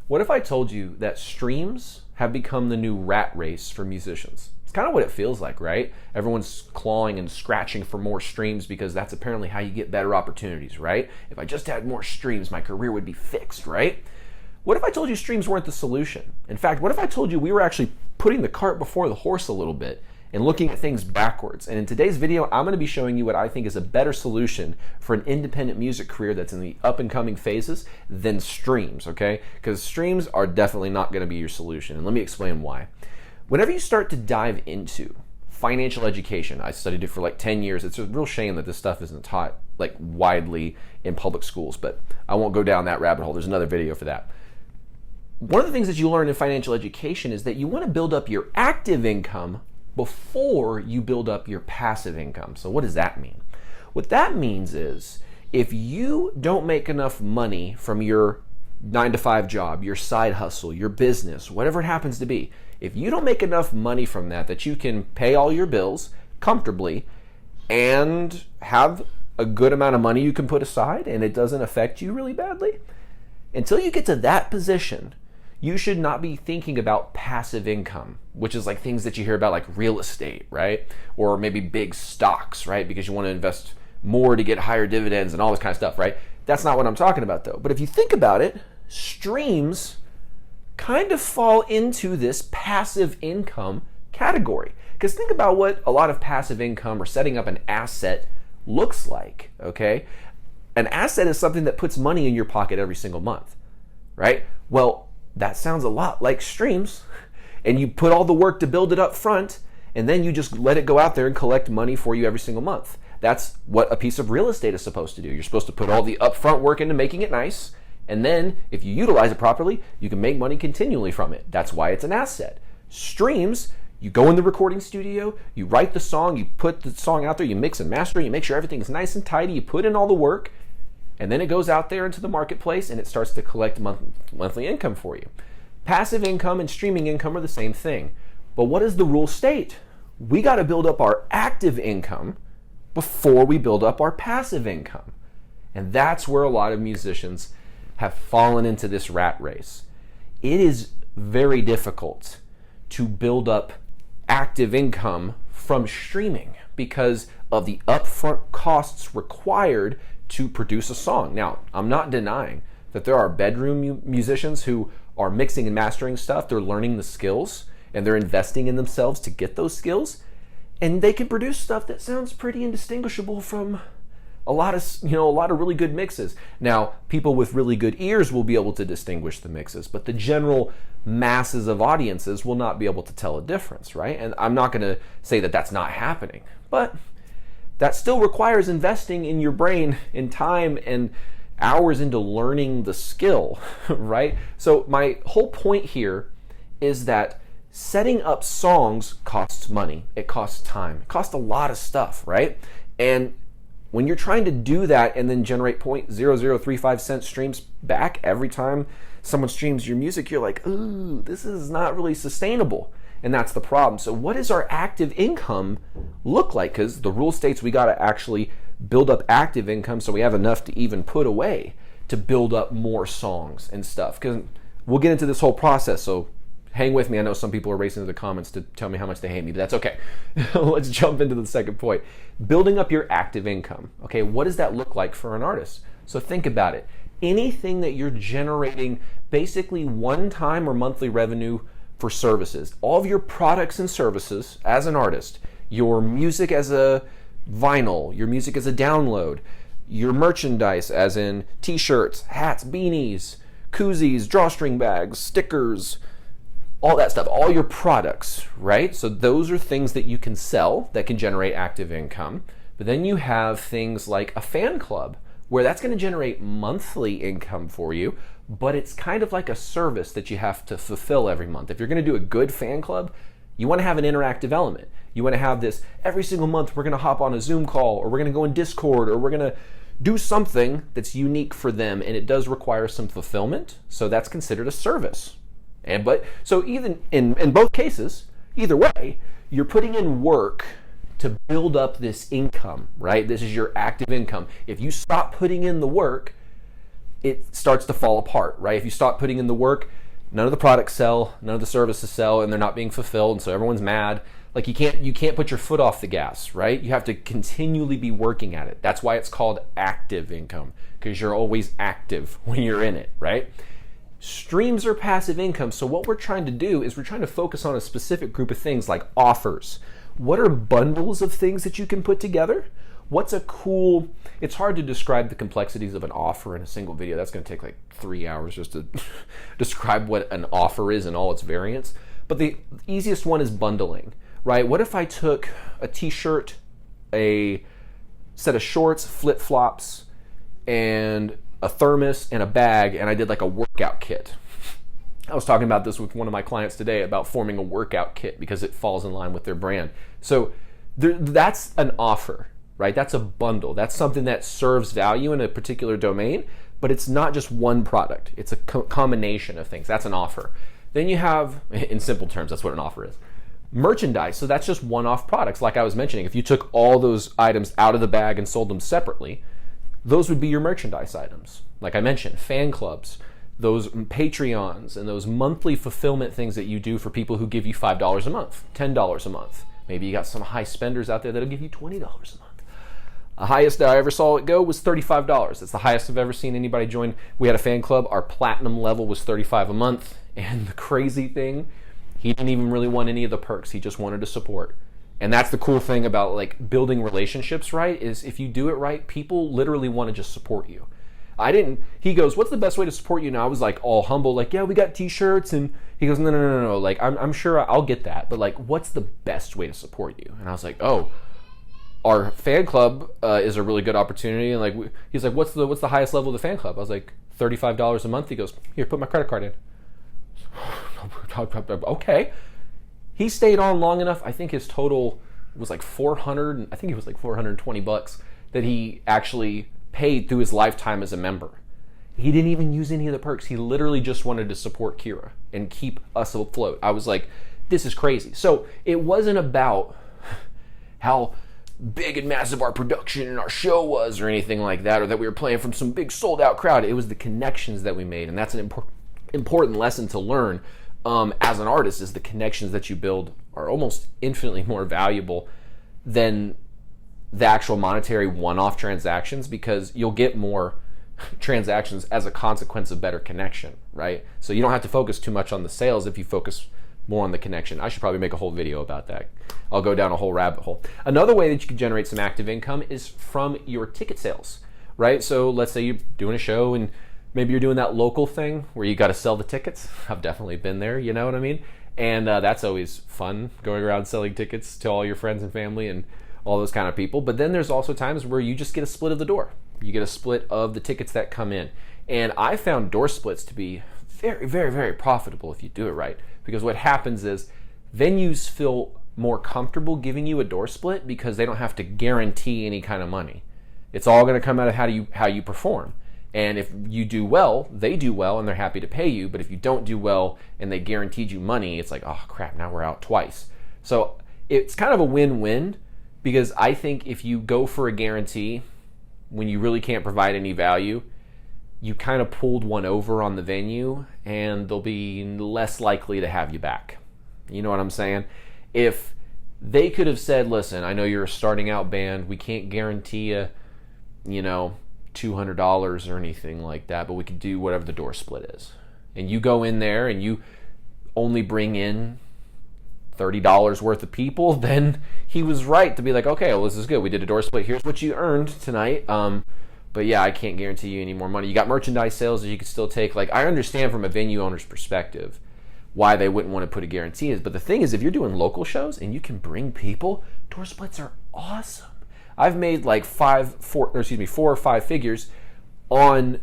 What if I told you that streams have become the new rat race for musicians? It's kind of what it feels like, right? Everyone's clawing and scratching for more streams because that's apparently how you get better opportunities, right? If I just had more streams, my career would be fixed, right? What if I told you streams weren't the solution? In fact, what if I told you we were actually putting the cart before the horse a little bit and looking at things backwards? And in today's video, I'm going to be showing you what I think is a better solution for an independent music career that's in the up and coming phases than streams, okay? Because streams are definitely not going to be your solution. And let me explain why. Whenever you start to dive into financial education, I studied it for like 10 years. It's a real shame that this stuff isn't taught like widely in public schools, but I won't go down that rabbit hole. There's another video for that. One of the things that you learn in financial education is that you want to build up your active income before you build up your passive income. So what does that mean? What that means is if you don't make enough money from your 9-to-5 job, your side hustle, your business, whatever it happens to be, if you don't make enough money from that you can pay all your bills comfortably and have a good amount of money you can put aside and it doesn't affect you really badly, until you get to that position, you should not be thinking about passive income, which is like things that you hear about like real estate, right? Or maybe big stocks, right? Because you want to invest more to get higher dividends and all this kind of stuff, right? That's not what I'm talking about though. But if you think about it, streams kind of fall into this passive income category. Because think about what a lot of passive income or setting up an asset looks like, okay? An asset is something that puts money in your pocket every single month, right? Well, that sounds a lot like streams, and you put all the work to build it up front, and then you just let it go out there and collect money for you every single month. That's what a piece of real estate is supposed to do. You're supposed to put all the upfront work into making it nice, and then if you utilize it properly, you can make money continually from it. That's why it's an asset. Streams, you go in the recording studio, you write the song, you put the song out there, you mix and master it, you make sure everything's nice and tidy, you put in all the work, and then it goes out there into the marketplace and it starts to collect monthly income for you. Passive income and streaming income are the same thing. But what does the rule state? We got to build up our active income before we build up our passive income. And that's where a lot of musicians have fallen into this rat race. It is very difficult to build up active income from streaming because of the upfront costs required to produce a song. Now, I'm not denying that there are bedroom musicians who are mixing and mastering stuff. They're learning the skills and they're investing in themselves to get those skills. And they can produce stuff that sounds pretty indistinguishable from a lot of really good mixes. Now, people with really good ears will be able to distinguish the mixes, but the general masses of audiences will not be able to tell a difference, right? And I'm not going to say that that's not happening, but that still requires investing in your brain and time and hours into learning the skill, right? So my whole point here is that setting up songs costs money. It costs time. It costs a lot of stuff, right? And when you're trying to do that and then generate 0.0035 cent streams back every time someone streams your music, you're like, ooh, this is not really sustainable. And that's the problem. So what does our active income look like? Because the rule states we got to actually build up active income so we have enough to even put away to build up more songs and stuff. Because we'll get into this whole process, so hang with me. I know some people are racing to the comments to tell me how much they hate me, but that's okay. Let's jump into the second point. Building up your active income. Okay, what does that look like for an artist? So think about it. Anything that you're generating basically one-time or monthly revenue for services, all of your products and services as an artist, your music as a vinyl, your music as a download, your merchandise as in t-shirts, hats, beanies, koozies, drawstring bags, stickers, all that stuff, all your products, right? So those are things that you can sell that can generate active income. But then you have things like a fan club where that's going to generate monthly income for you, but it's kind of like a service that you have to fulfill every month. If you're going to do a good fan club, you want to have an interactive element. You want to have this every single month, we're going to hop on a Zoom call, or we're going to go in Discord, or we're going to do something that's unique for them, and it does require some fulfillment, so that's considered a service. So even in both cases, either way, you're putting in work to build up this income, right? This is your active income. If you stop putting in the work, it starts to fall apart, right? If you stop putting in the work, none of the products sell, none of the services sell, and they're not being fulfilled, and so everyone's mad. Like you can't put your foot off the gas, right? You have to continually be working at it. That's why it's called active income, because you're always active when you're in it, right? Streams are passive income. So what we're trying to do is we're trying to focus on a specific group of things like offers. What are bundles of things that you can put together? It's hard to describe the complexities of an offer in a single video. That's going to take like 3 hours just to describe what an offer is and all its variants. But the easiest one is bundling, right? What if I took a t-shirt, a set of shorts, flip-flops, and a thermos and a bag, and I did like a workout kit. I was talking about this with one of my clients today about forming a workout kit because it falls in line with their brand. So that's an offer, right? That's a bundle. That's something that serves value in a particular domain, but it's not just one product. It's a combination of things. That's an offer. Then you have, in simple terms, that's what an offer is. Merchandise. So that's just one-off products. Like I was mentioning, if you took all those items out of the bag and sold them separately, those would be your merchandise items. Like I mentioned, fan clubs, those Patreons, and those monthly fulfillment things that you do for people who give you $5 a month, $10 a month. Maybe you got some high spenders out there that'll give you $20 a month. The highest that I ever saw it go was $35. That's the highest I've ever seen anybody join. We had a fan club. Our platinum level was $35 a month. And the crazy thing, he didn't even really want any of the perks. He just wanted to support. And that's the cool thing about like building relationships, right? Is if you do it right, people literally want to just support you. He goes, what's the best way to support you? And I was like all humble, like, yeah, we got t-shirts. And he goes, no. Like, I'm sure I'll get that. But like, what's the best way to support you? And I was like, oh, our fan club is a really good opportunity. And like, he's like, what's the highest level of the fan club? I was like, $35 a month. He goes, here, put my credit card in. Okay. He stayed on long enough. I think his total was like $420 that he actually paid through his lifetime as a member. He didn't even use any of the perks. He literally just wanted to support Kira and keep us afloat. I was like, this is crazy. So it wasn't about how big and massive our production and our show was or anything like that, or that we were playing from some big sold out crowd. It was the connections that we made. And that's an important lesson to learn as an artist, is the connections that you build are almost infinitely more valuable than the actual monetary one-off transactions, because you'll get more transactions as a consequence of better connection, right? So you don't have to focus too much on the sales if you focus more on the connection. I should probably make a whole video about that. I'll go down a whole rabbit hole. Another way that you can generate some active income is from your ticket sales, right? So let's say you're doing a show and maybe you're doing that local thing where you got to sell the tickets. I've definitely been there, you know what I mean? And that's always fun, going around selling tickets to all your friends and family and all those kind of people. But then there's also times where you just get a split of the door. You get a split of the tickets that come in. And I found door splits to be very, very, very profitable if you do it right. Because what happens is venues feel more comfortable giving you a door split because they don't have to guarantee any kind of money. It's all going to come out of how you perform. And if you do well, they do well, and they're happy to pay you. But if you don't do well and they guaranteed you money, it's like, oh crap, now we're out twice. So it's kind of a win-win, because I think if you go for a guarantee when you really can't provide any value, you kind of pulled one over on the venue, and they'll be less likely to have you back. You know what I'm saying? If they could have said, listen, I know you're a starting out band, we can't guarantee you know, $200 or anything like that, but we could do whatever the door split is. And you go in there and you only bring in $30 worth of people, then he was right to be like, okay, well, this is good. We did a door split. Here's what you earned tonight. But yeah, I can't guarantee you any more money. You got merchandise sales that you could still take. Like, I understand from a venue owner's perspective why they wouldn't want to put a guarantee in. But the thing is, if you're doing local shows and you can bring people, door splits are awesome. I've made like 4 or 5 figures on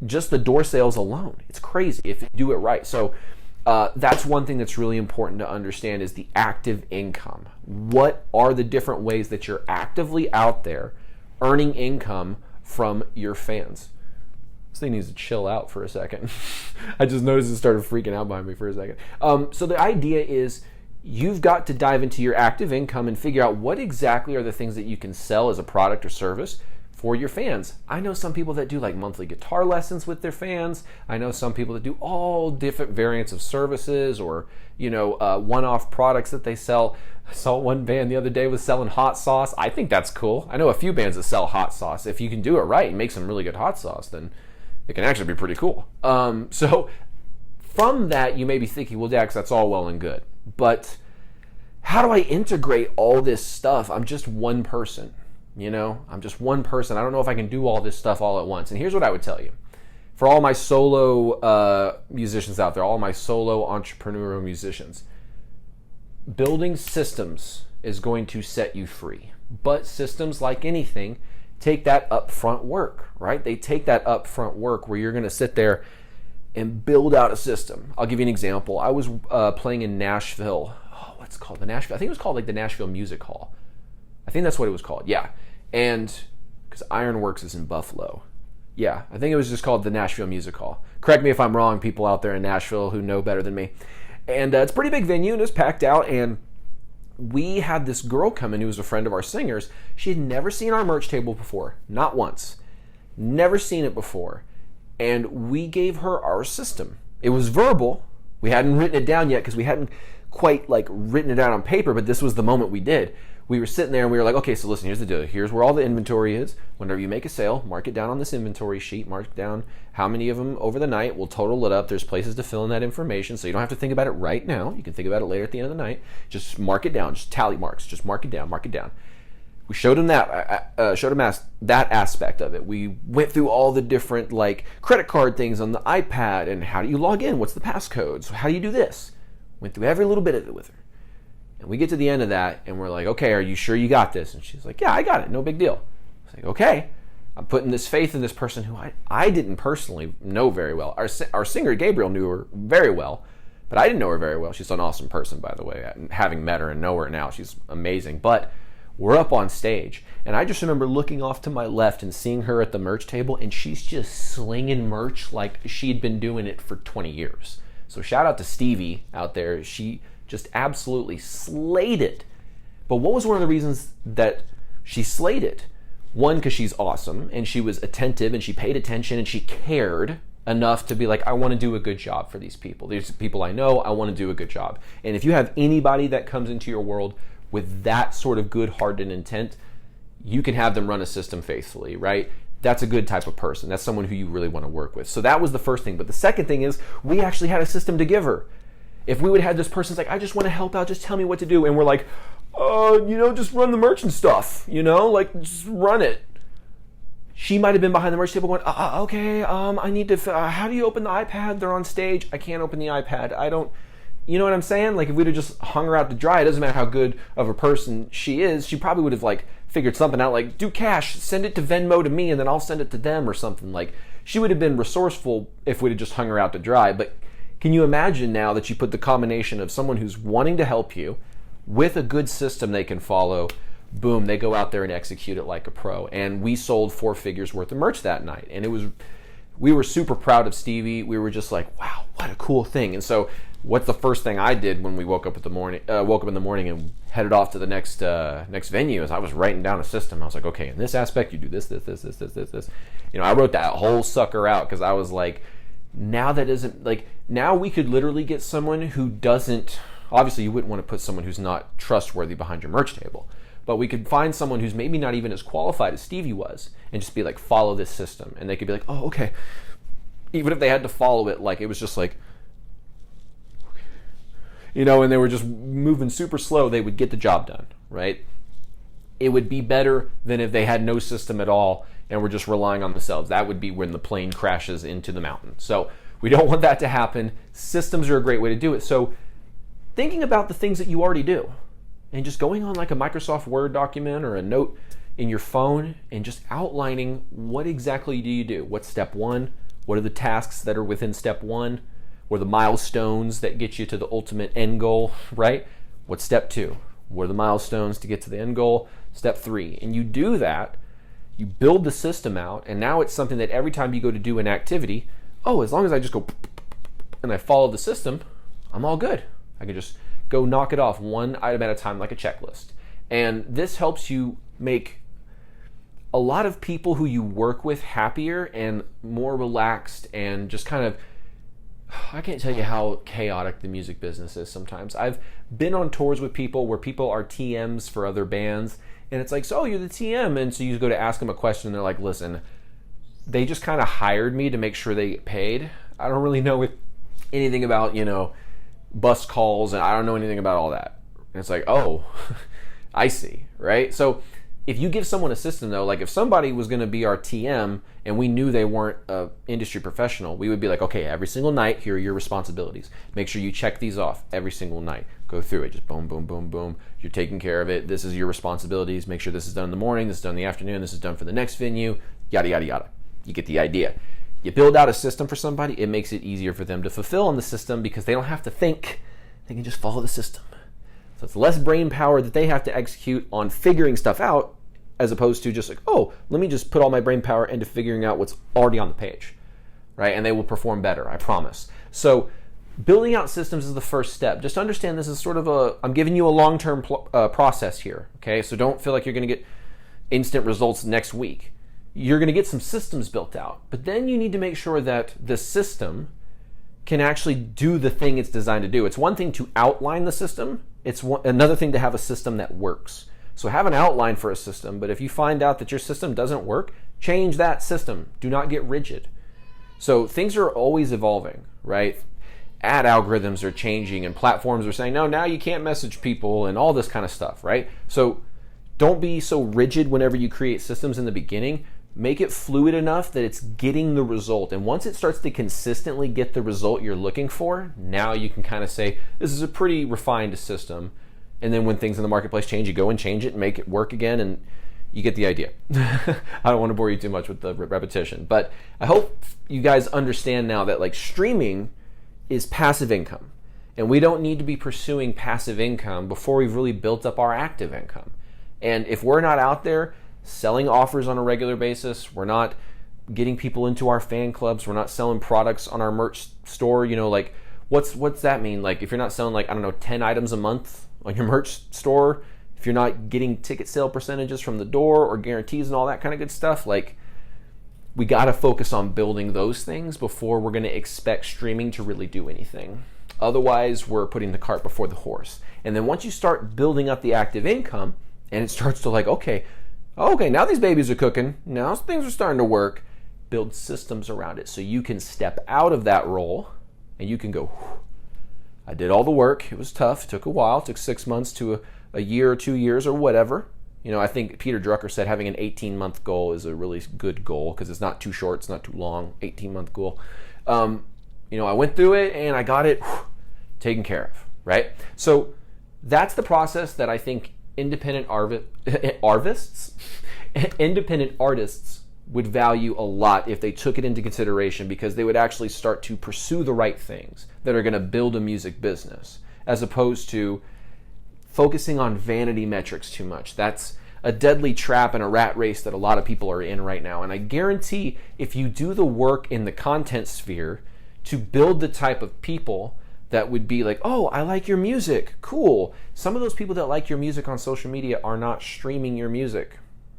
just the door sales alone. It's crazy if you do it right. So that's one thing that's really important to understand, is the active income. What are the different ways that you're actively out there earning income from your fans? This thing needs to chill out for a second. I just noticed it started freaking out behind me for a second. So the idea is, you've got to dive into your active income and figure out what exactly are the things that you can sell as a product or service for your fans. I know some people that do like monthly guitar lessons with their fans. I know some people that do all different variants of services or, one-off products that they sell. I saw one band the other day was selling hot sauce. I think that's cool. I know a few bands that sell hot sauce. If you can do it right and make some really good hot sauce, then it can actually be pretty cool. So from that, you may be thinking, well, Dax, that's all well and good. But how do I integrate all this stuff? I'm just one person. I'm just one person. I don't know if I can do all this stuff all at once. And here's what I would tell you. For all my solo musicians out there, all my solo entrepreneurial musicians, building systems is going to set you free. But systems, like anything, take that upfront work, right? They take that upfront work where you're going to sit there and build out a system. I'll give you an example. I was playing in Nashville. Oh, what's it called? I think it was called like the Nashville Music Hall. I think that's what it was called. Yeah. And because Ironworks is in Buffalo. Yeah, I think it was just called the Nashville Music Hall. Correct me if I'm wrong, people out there in Nashville who know better than me. And it's a pretty big venue and it's packed out. And we had this girl come in who was a friend of our singers. She had never seen our merch table before. Not once. Never seen it before. And we gave her our system. It was verbal. We hadn't written it down yet because we hadn't quite written it out on paper, but this was the moment we did. We were sitting there and we were like, okay, so listen, here's the deal. Here's where all the inventory is. Whenever you make a sale, mark it down on this inventory sheet. Mark down how many of them over the night. We'll total it up. There's places to fill in that information, so you don't have to think about it right now. You can think about it later at the end of the night. Just mark it down. Just tally marks. Just mark it down. Mark it down. We showed him that. That aspect of it. We went through all the different credit card things on the iPad and how do you log in? What's the passcode? So how do you do this? Went through every little bit of it with her. And we get to the end of that, and we're like, okay, are you sure you got this? And she's like, yeah, I got it. No big deal. I was like, okay. I'm putting this faith in this person who I didn't personally know very well. Our singer, Gabriel, knew her very well, but I didn't know her very well. She's an awesome person, by the way. Having met her and know her now, she's amazing. But we're up on stage, and I just remember looking off to my left and seeing her at the merch table, and she's just slinging merch like she'd been doing it for 20 years. So shout out to Stevie out there. She just absolutely slayed it. But what was one of the reasons that she slayed it? One, because she's awesome, and she was attentive, and she paid attention, and she cared enough to be like, I want to do a good job for these people. These people I know, I want to do a good job. And if you have anybody that comes into your world with that sort of good-hearted intent, you can have them run a system faithfully, right? That's a good type of person. That's someone who you really want to work with. So that was the first thing. But the second thing is we actually had a system to give her. If we would have had this person's like, I just want to help out, just tell me what to do. And we're like, just run the merchant stuff, just run it. She might have been behind the merch table going, okay, I need to, how do you open the iPad? They're on stage. I can't open the iPad. I don't, you know what I'm saying? If we'd have just hung her out to dry, it doesn't matter how good of a person she is. She probably would have figured something out, do cash, send it to Venmo to me, and then I'll send it to them or something. She would have been resourceful if we'd have just hung her out to dry. But can you imagine now that you put the combination of someone who's wanting to help you with a good system they can follow, boom, they go out there and execute it like a pro. And we sold 4 figures worth of merch that night. And we were super proud of Stevie. We were just like, wow, what a cool thing. And so what's the first thing I did when we woke up in the morning and headed off to the next venue is I was writing down a system. I was like, okay, in this aspect, you do this. I wrote that whole sucker out because I was like, now we could literally get someone who doesn't, obviously you wouldn't want to put someone who's not trustworthy behind your merch table, but we could find someone who's maybe not even as qualified as Stevie was and just be like, follow this system. And they could be like, oh, okay. Even if they had to follow it, it was just like, and they were just moving super slow, they would get the job done, right? It would be better than if they had no system at all and were just relying on themselves. That would be when the plane crashes into the mountain. So we don't want that to happen. Systems are a great way to do it. So thinking about the things that you already do and just going on a Microsoft Word document or a note in your phone and just outlining what exactly do you do? What's step 1? What are the tasks that are within step 1? What are the milestones that get you to the ultimate end goal, right? What's step 2? What are the milestones to get to the end goal? Step 3. And you do that, you build the system out, and now it's something that every time you go to do an activity, as long as I just go and I follow the system, I'm all good. I can just go knock it off one item at a time like a checklist. And this helps you make a lot of people who you work with happier and more relaxed and just kind of, I can't tell you how chaotic the music business is sometimes. I've been on tours with people where people are TMs for other bands, and it's like, so you're the TM, and so you go to ask them a question, and they're like, listen, they just kind of hired me to make sure they get paid. I don't really know anything about, bus calls, and I don't know anything about all that. And it's like, oh, I see, right? So if you give someone a system, though, like if somebody was going to be our TM and we knew they weren't an industry professional, we would be like, okay, every single night, here are your responsibilities. Make sure you check these off every single night. Go through it, just boom, boom, boom, boom. You're taking care of it. This is your responsibilities. Make sure this is done in the morning, this is done in the afternoon, this is done for the next venue, yada, yada, yada. You get the idea. You build out a system for somebody, it makes it easier for them to fulfill on the system because they don't have to think. They can just follow the system. So it's less brain power that they have to execute on figuring stuff out, as opposed to just like, oh, let me just put all my brain power into figuring out what's already on the page, right? And they will perform better, I promise. So building out systems is the first step. Just understand this is sort of I'm giving you a long-term process here, okay? So don't feel like you're going to get instant results next week. You're going to get some systems built out, but then you need to make sure that the system can actually do the thing it's designed to do. It's one thing to outline the system. It's another thing to have a system that works. So have an outline for a system, but if you find out that your system doesn't work, change that system. Do not get rigid. So things are always evolving, right? Ad algorithms are changing and platforms are saying, no, now you can't message people and all this kind of stuff, right? So don't be so rigid whenever you create systems in the beginning. Make it fluid enough that it's getting the result. And once it starts to consistently get the result you're looking for, now you can kind of say, this is a pretty refined system. And then when things in the marketplace change, you go and change it and make it work again, and you get the idea. I don't want to bore you too much with the repetition, but I hope you guys understand now that like streaming is passive income. And we don't need to be pursuing passive income before we've really built up our active income. And if we're not out there selling offers on a regular basis, we're not getting people into our fan clubs, we're not selling products on our merch store, like what's that mean? Like if you're not selling 10 items a month on your merch store, if you're not getting ticket sale percentages from the door or guarantees and all that kind of good stuff, like we got to focus on building those things before we're going to expect streaming to really do anything. Otherwise, we're putting the cart before the horse. And then once you start building up the active income and it starts to okay, now these babies are cooking. Now things are starting to work. Build systems around it so you can step out of that role and you can go, I did all the work. It was tough. It took a while. It took 6 months to a year or 2 years or whatever. I think Peter Drucker said having an 18-month goal is a really good goal because it's not too short, it's not too long. 18-month goal. I went through it and I got it taken care of, right? So that's the process that I think independent artists would value a lot if they took it into consideration, because they would actually start to pursue the right things that are going to build a music business, as opposed to focusing on vanity metrics too much. That's a deadly trap and a rat race that a lot of people are in right now. And I guarantee if you do the work in the content sphere to build the type of people that would be like, oh, I like your music, cool. Some of those people that like your music on social media are not streaming your music,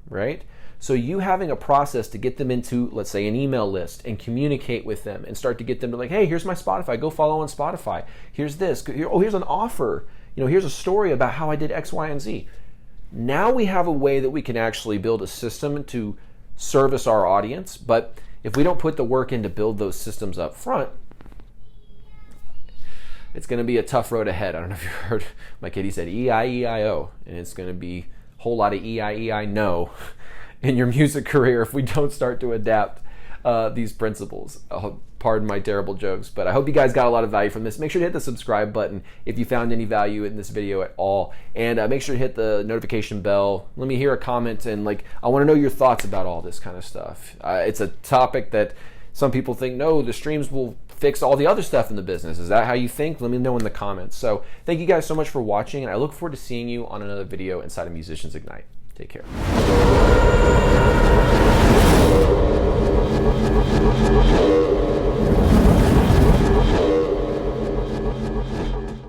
right? So you having a process to get them into, let's say, an email list and communicate with them and start to get them to hey, here's my Spotify, go follow on Spotify. Here's this, here's an offer. Here's a story about how I did X, Y, and Z. Now we have a way that we can actually build a system to service our audience, but if we don't put the work in to build those systems up front, it's going to be a tough road ahead. I don't know if you heard my kid, he said E-I-E-I-O, and it's going to be a whole lot of E-I-E-I-No in your music career if we don't start to adapt these principles. Pardon my terrible jokes, but I hope you guys got a lot of value from this. Make sure to hit the subscribe button if you found any value in this video at all, and make sure to hit the notification bell. Let me hear a comment, and I want to know your thoughts about all this kind of stuff. It's a topic that some people think, no, the streams will fix all the other stuff in the business. Is that how you think? Let me know in the comments. So thank you guys so much for watching, and I look forward to seeing you on another video inside of Musicians Ignite. Take care.